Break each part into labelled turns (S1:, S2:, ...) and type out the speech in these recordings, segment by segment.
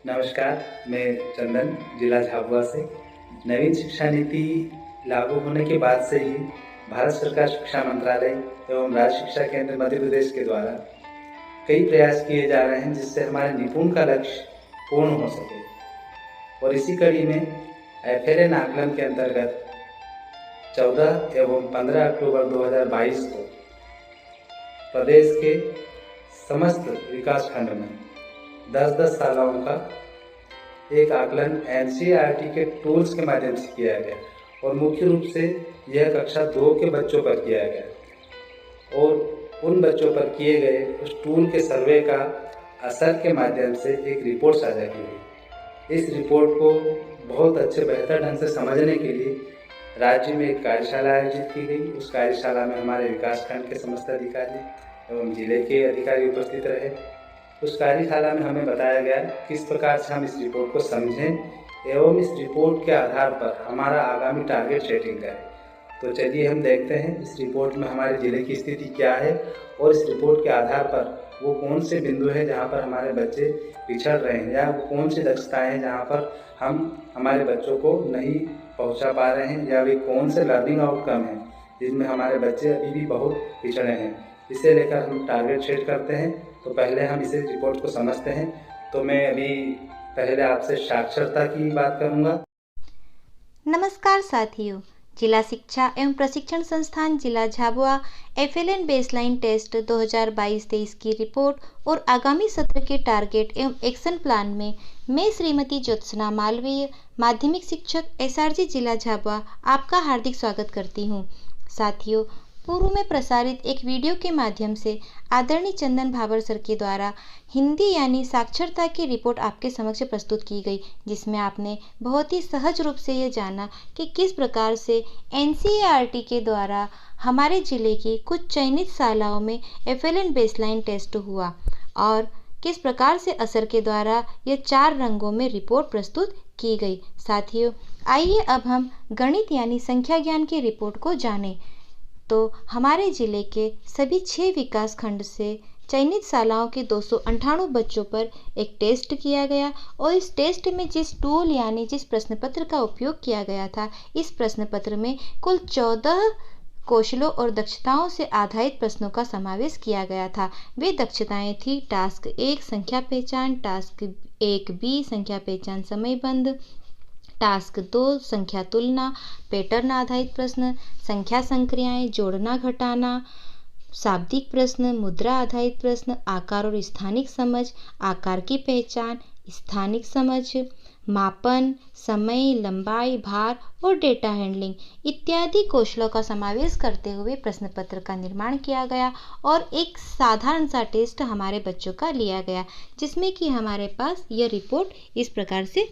S1: नमस्कार, मैं चंदन जिला झाबुआ से। नवीन शिक्षा नीति लागू होने के बाद से ही भारत सरकार शिक्षा मंत्रालय एवं राज्य शिक्षा केंद्र मध्य प्रदेश के द्वारा कई प्रयास किए जा रहे हैं जिससे हमारे निपुण का लक्ष्य पूर्ण हो सके। और इसी कड़ी में एफएलएन आकलन के अंतर्गत 14 एवं 15 अक्टूबर 2022 को प्रदेश के समस्त विकास खंड में 10-10 शालाओं का एक आकलन एनसीईआरटी के टूल्स के माध्यम से किया गया और मुख्य रूप से यह कक्षा 2 के बच्चों पर किया गया और उन बच्चों पर किए गए उस टूल के सर्वे का असर के माध्यम से एक रिपोर्ट साझा की गई। इस रिपोर्ट को बहुत अच्छे बेहतर ढंग से समझने के लिए राज्य में एक कार्यशाला आयोजित की गई। उस कार्यशाला में हमारे विकासखंड के समस्त अधिकारी एवं जिले के अधिकारी उपस्थित रहे। उस कार्यशाला में हमें बताया गया किस प्रकार से हम इस रिपोर्ट को समझें एवं इस रिपोर्ट के आधार पर हमारा आगामी टारगेट सेटिंग करें। तो चलिए हम देखते हैं इस रिपोर्ट में हमारे ज़िले की स्थिति क्या है और इस रिपोर्ट के आधार पर वो कौन से बिंदु हैं जहाँ पर हमारे बच्चे पिछड़ रहे हैं या वो कौन सी दक्षताएँ हैं जहाँ पर हम हमारे बच्चों को नहीं पहुँचा पा रहे हैं या वे कौन से लर्निंग आउटकम हैं जिनमें हमारे बच्चे अभी भी बहुत पिछड़े हैं। इसे लेकर हम टारगेट सेट करते हैं। तो पहले हम इसे रिपोर्ट को समझते हैं। तो मैं अभी पहले आपसे साक्षरता की बात करूंगा।
S2: नमस्कार साथियों, जिला शिक्षा एवं प्रशिक्षण संस्थान जिला झाबुआ एफएलएन बेसलाइन टेस्ट 2022-23 की रिपोर्ट और आगामी सत्र के टारगेट एवं एक्शन प्लान में मैं श्रीमती ज्योत्सना मालवीय, माध्यमिक शिक्षक एसआरजी जिला झाबुआ आपका हार्दिक स्वागत करती हूँ। साथियों, पूर्व में प्रसारित एक वीडियो के माध्यम से आदरणीय चंदन भाबर सर के द्वारा हिंदी यानी साक्षरता की रिपोर्ट आपके समक्ष प्रस्तुत की गई, जिसमें आपने बहुत ही सहज रूप से ये जाना कि किस प्रकार से एनसीईआरटी के द्वारा हमारे ज़िले की कुछ चयनित शालाओं में एफएलएन बेसलाइन टेस्ट हुआ और किस प्रकार से असर के द्वारा ये 4 रंगों में रिपोर्ट प्रस्तुत की गई। साथियों, आइए अब हम गणित यानी संख्या ज्ञान की रिपोर्ट को जानें। तो हमारे ज़िले के सभी 6 विकास खंड से चयनित शालाओं के 298 बच्चों पर एक टेस्ट किया गया और इस टेस्ट में जिस टूल यानी जिस प्रश्न पत्र का उपयोग किया गया था, इस प्रश्न पत्र में कुल 14 कौशलों और दक्षताओं से आधारित प्रश्नों का समावेश किया गया था। वे दक्षताएं थी टास्क 1 संख्या पहचान, टास्क 1B संख्या पहचान समयबंध, टास्क 2 संख्या तुलना, पैटर्न आधारित प्रश्न, संख्या संक्रियाएं, जोड़ना घटाना, शाब्दिक प्रश्न, मुद्रा आधारित प्रश्न, आकार और स्थानिक समझ, आकार की पहचान, स्थानिक समझ, मापन, समय, लंबाई, भार और डेटा हैंडलिंग इत्यादि कौशलों का समावेश करते हुए प्रश्न पत्र का निर्माण किया गया और एक साधारण सा टेस्ट हमारे बच्चों का लिया गया, जिसमें कि हमारे पास यह रिपोर्ट इस प्रकार से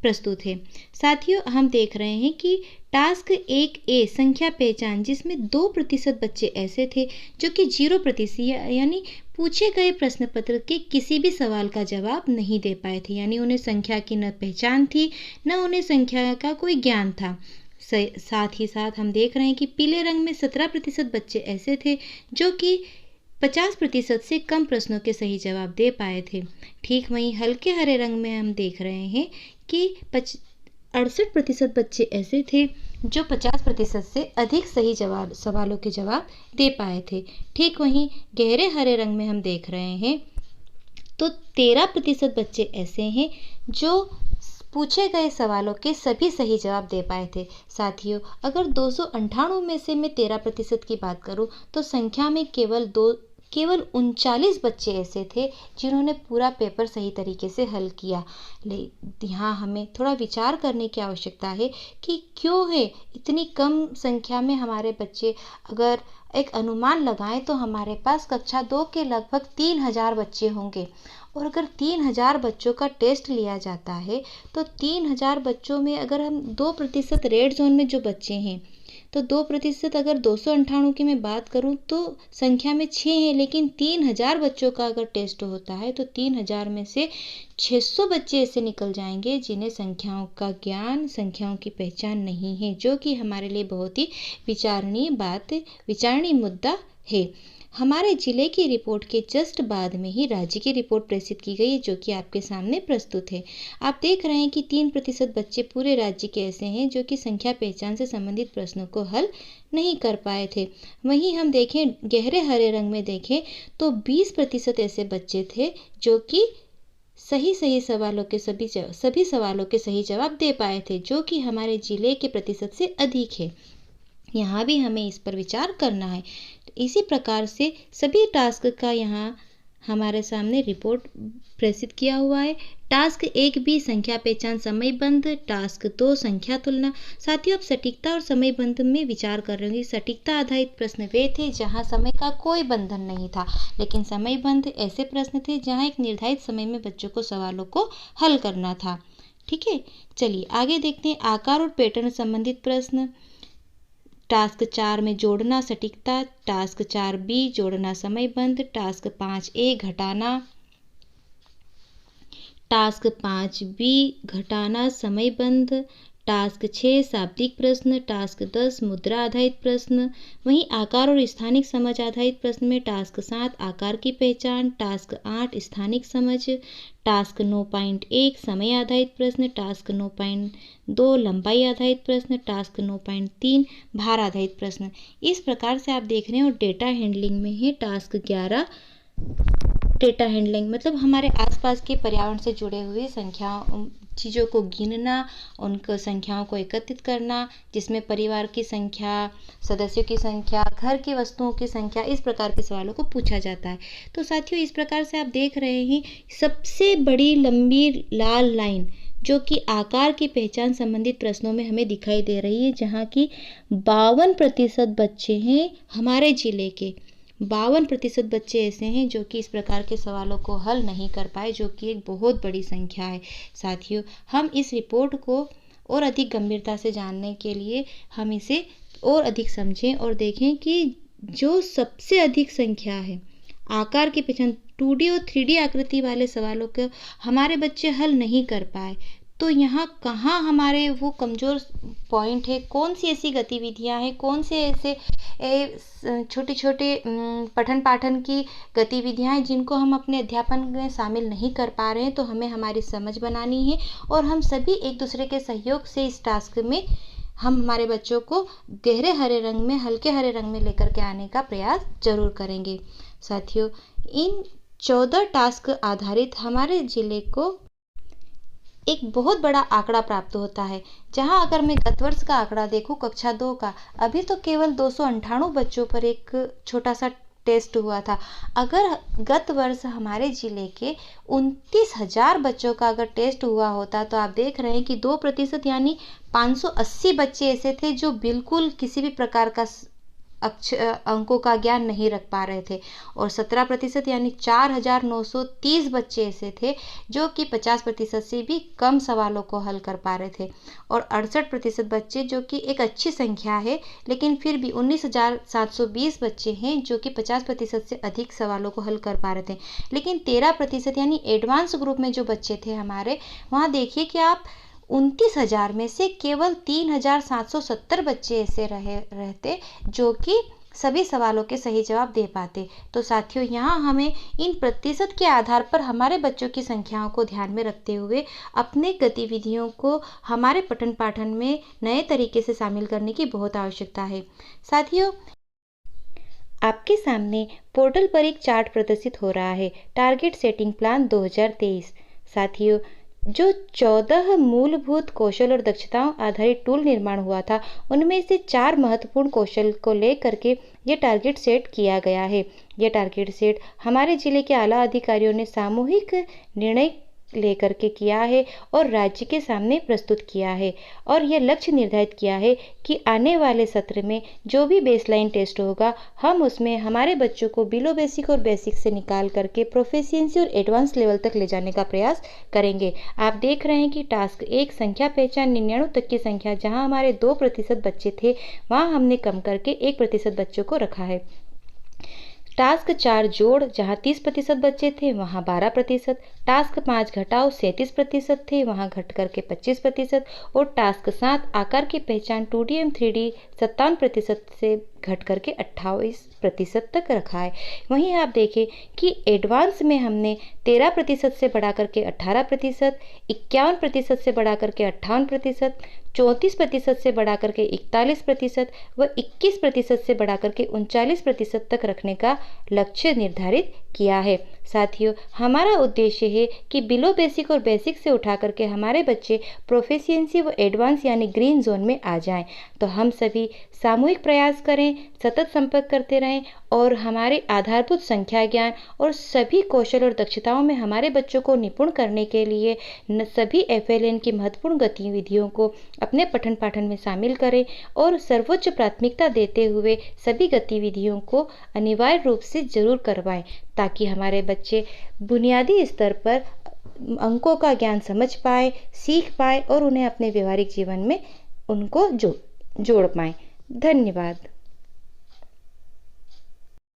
S2: प्रस्तुत है। साथियों, हम देख रहे हैं कि टास्क 1A संख्या पहचान, जिसमें 2% बच्चे ऐसे थे जो कि 0% यानी पूछे गए प्रश्न पत्र के किसी भी सवाल का जवाब नहीं दे पाए थे, यानी उन्हें संख्या की न पहचान थी न उन्हें संख्या का कोई ज्ञान था। साथ ही साथ हम देख रहे हैं कि पीले रंग में 17% बच्चे ऐसे थे जो कि 50% से कम प्रश्नों के सही जवाब दे पाए थे। ठीक वहीं हल्के हरे रंग में हम देख रहे हैं कि 68% बच्चे ऐसे थे जो 50% से अधिक सही सवालों के जवाब दे पाए थे। ठीक वहीं गहरे हरे रंग में हम देख रहे हैं तो 13% बच्चे ऐसे हैं जो पूछे गए सवालों के सभी सही जवाब दे पाए थे। साथियों, अगर 298 में से मैं 13% की बात करूं तो संख्या में केवल 39 बच्चे ऐसे थे जिन्होंने पूरा पेपर सही तरीके से हल किया। यहाँ हमें थोड़ा विचार करने की आवश्यकता है कि क्यों है इतनी कम संख्या में हमारे बच्चे। अगर एक अनुमान लगाएं तो हमारे पास कक्षा 2 के लगभग 3000 बच्चे होंगे और अगर 3000 बच्चों का टेस्ट लिया जाता है तो 3000 बच्चों में अगर हम 2% रेड जोन में जो बच्चे हैं तो 2% अगर 298 की मैं बात करूं तो संख्या में 6 है, लेकिन 3000 बच्चों का अगर टेस्ट होता है तो 3000 में से 600 बच्चे ऐसे निकल जाएंगे जिन्हें संख्याओं का ज्ञान, संख्याओं की पहचान नहीं है, जो कि हमारे लिए बहुत ही विचारणीय मुद्दा है। हमारे जिले की रिपोर्ट के जस्ट बाद में ही राज्य की रिपोर्ट प्रस्तुत की गई है, जो कि आपके सामने प्रस्तुत है। आप देख रहे हैं कि 3% बच्चे पूरे राज्य के ऐसे हैं जो कि संख्या पहचान से संबंधित प्रश्नों को हल नहीं कर पाए थे। वहीं हम देखें गहरे हरे रंग में देखें तो 20% ऐसे बच्चे थे जो कि सभी सवालों के सभी सवालों के सही जवाब दे पाए थे, जो कि हमारे जिले के प्रतिशत से अधिक है। यहाँ भी हमें इस पर विचार करना है। तो इसी प्रकार से सभी टास्क का यहाँ हमारे सामने रिपोर्ट प्रस्तुत किया हुआ है। टास्क 1 संख्या पहचान समयबंध, टास्क 2 संख्या तुलना। साथियों, अब सटीकता और समयबंध में विचार कर रहे होंगे। सटीकता आधारित प्रश्न वे थे जहाँ समय का कोई बंधन नहीं था, लेकिन समयबंध ऐसे प्रश्न थे जहाँ एक निर्धारित समय में बच्चों को सवालों को हल करना था। ठीक है, चलिए आगे देखते हैं। आकार और पैटर्न संबंधित प्रश्न। टास्क 4 में जोड़ना सटीकता, टास्क 4B जोड़ना समयबंध, टास्क 5A घटाना, टास्क 5B घटाना समयबंध, टास्क 6 शाब्दिक प्रश्न, टास्क 10 मुद्रा आधारित प्रश्न। वहीं आकार और स्थानिक समझ आधारित प्रश्न में टास्क 7 आकार की पहचान, टास्क 8 स्थानिक समझ, टास्क 9.1 समय आधारित प्रश्न, टास्क 9.2 लंबाई आधारित प्रश्न, टास्क 9.3 भार आधारित प्रश्न। इस प्रकार से आप देख रहे हैं। और डेटा हैंडलिंग में है टास्क 11 डेटा हैंडलिंग, मतलब हमारे आसपास के पर्यावरण से जुड़े हुए चीज़ों को गिनना, उनको संख्याओं को एकत्रित करना, जिसमें परिवार की संख्या, सदस्यों की संख्या, घर की वस्तुओं की संख्या, इस प्रकार के सवालों को पूछा जाता है। तो साथियों, इस प्रकार से आप देख रहे हैं सबसे बड़ी लंबी लाल लाइन जो कि आकार की पहचान संबंधित प्रश्नों में हमें दिखाई दे रही है, जहाँ की 52% बच्चे हैं हमारे जिले के। 52% बच्चे ऐसे हैं जो कि इस प्रकार के सवालों को हल नहीं कर पाए, जो कि एक बहुत बड़ी संख्या है। साथियों, हम इस रिपोर्ट को और अधिक गंभीरता से जानने के लिए हम इसे और अधिक समझें और देखें कि जो सबसे अधिक संख्या है आकार की पहचान 2D और 3D आकृति वाले सवालों को हमारे बच्चे हल नहीं कर पाए, तो यहाँ कहाँ हमारे वो कमज़ोर पॉइंट है, कौन सी ऐसी गतिविधियाँ हैं, कौन से ऐसे छोटे छोटे पठन पाठन की गतिविधियाँ हैं जिनको हम अपने अध्यापन में शामिल नहीं कर पा रहे हैं। तो हमें हमारी समझ बनानी है और हम सभी एक दूसरे के सहयोग से इस टास्क में हम हमारे बच्चों को गहरे हरे रंग में, हल्के हरे रंग में लेकर के आने का प्रयास जरूर करेंगे। साथियों, इन 14 टास्क आधारित हमारे जिले को एक बहुत बड़ा आंकड़ा प्राप्त होता है, जहां अगर मैं गत वर्ष का आंकड़ा देखूं कक्षा 2 का, अभी तो केवल 298 बच्चों पर एक छोटा सा टेस्ट हुआ था। अगर गत वर्ष हमारे जिले के 29,000 बच्चों का अगर टेस्ट हुआ होता, तो आप देख रहे हैं कि 2% यानी 580 बच्चे ऐसे थे जो बिल्कुल किसी भी प्रकार का अंकों का ज्ञान नहीं रख पा रहे थे, और 17% यानी 4,930 बच्चे ऐसे थे जो कि 50% से भी कम सवालों को हल कर पा रहे थे, और 68% बच्चे, जो कि एक अच्छी संख्या है, लेकिन फिर भी 19,720 बच्चे हैं जो कि 50% से अधिक सवालों को हल कर पा रहे थे। लेकिन 13% यानी एडवांस ग्रुप में जो बच्चे थे हमारे, वहाँ देखिए कि आप 29,000 में से केवल 3,770 बच्चे ऐसे रहते जो कि सभी सवालों के सही जवाब दे पाते। तो साथियों, यहाँ हमें इन प्रतिशत के आधार पर हमारे बच्चों की संख्याओं को ध्यान में रखते हुए अपने गतिविधियों को हमारे पठन पाठन में नए तरीके से शामिल करने की बहुत आवश्यकता है। साथियों, आपके सामने पोर्टल पर एक चार्ट प्रदर्शित हो रहा है, टारगेट सेटिंग प्लान 2023। साथियों, जो 14 मूलभूत कौशल और दक्षताओं आधारित टूल निर्माण हुआ था, उनमें से 4 महत्वपूर्ण कौशल को लेकर के ये टारगेट सेट किया गया है। यह टारगेट सेट हमारे जिले के आला अधिकारियों ने सामूहिक निर्णय लेकर के किया है और राज्य के सामने प्रस्तुत किया है, और यह लक्ष्य निर्धारित किया है कि आने वाले सत्र में जो भी बेसलाइन टेस्ट होगा, हम उसमें हमारे बच्चों को बिलो बेसिक और बेसिक से निकाल करके प्रोफिशिएंसी और एडवांस लेवल तक ले जाने का प्रयास करेंगे। आप देख रहे हैं कि टास्क 1 संख्या पहचान 99 तक की संख्या, जहां हमारे 2% बच्चे थे, वहां हमने कम करके 1% बच्चों को रखा है। टास्क 4 जोड़, जहां 30% बच्चे थे वहां 12%, टास्क 5 घटाओ 37% थे वहां घट करके 25%, और टास्क 7 आकार की पहचान 2D एवं 3D 57% से घट करके 28% तक रखा है। वहीं आप देखें कि एडवांस में हमने 13% से बढ़ा करके 18%, 51% से बढ़ा करके 58%, 34% से बढ़ा करके 41% व 21% से बढ़ा करके 39% तक रखने का लक्ष्य निर्धारित किया है। साथियों, हमारा उद्देश्य है कि बिलो बेसिक और बेसिक से उठा करके हमारे बच्चे प्रोफिशिएंसी व एडवांस यानी ग्रीन जोन में आ जाएं। तो हम सभी सामूहिक प्रयास करें, सतत संपर्क करते रहें और हमारे आधारभूत संख्या ज्ञान और सभी कौशल और दक्षताओं में हमारे बच्चों को निपुण करने के लिए सभी FLN की महत्वपूर्ण गतिविधियों को अपने पठन पाठन में शामिल करें और सर्वोच्च प्राथमिकता देते हुए सभी गतिविधियों को अनिवार्य रूप से जरूर करवाएं, ताकि हमारे बच्चे बुनियादी स्तर पर अंकों का ज्ञान समझ पाए, सीख पाए और उन्हें अपने व्यवहारिक जीवन में उनको जोड़ पाएं। धन्यवाद।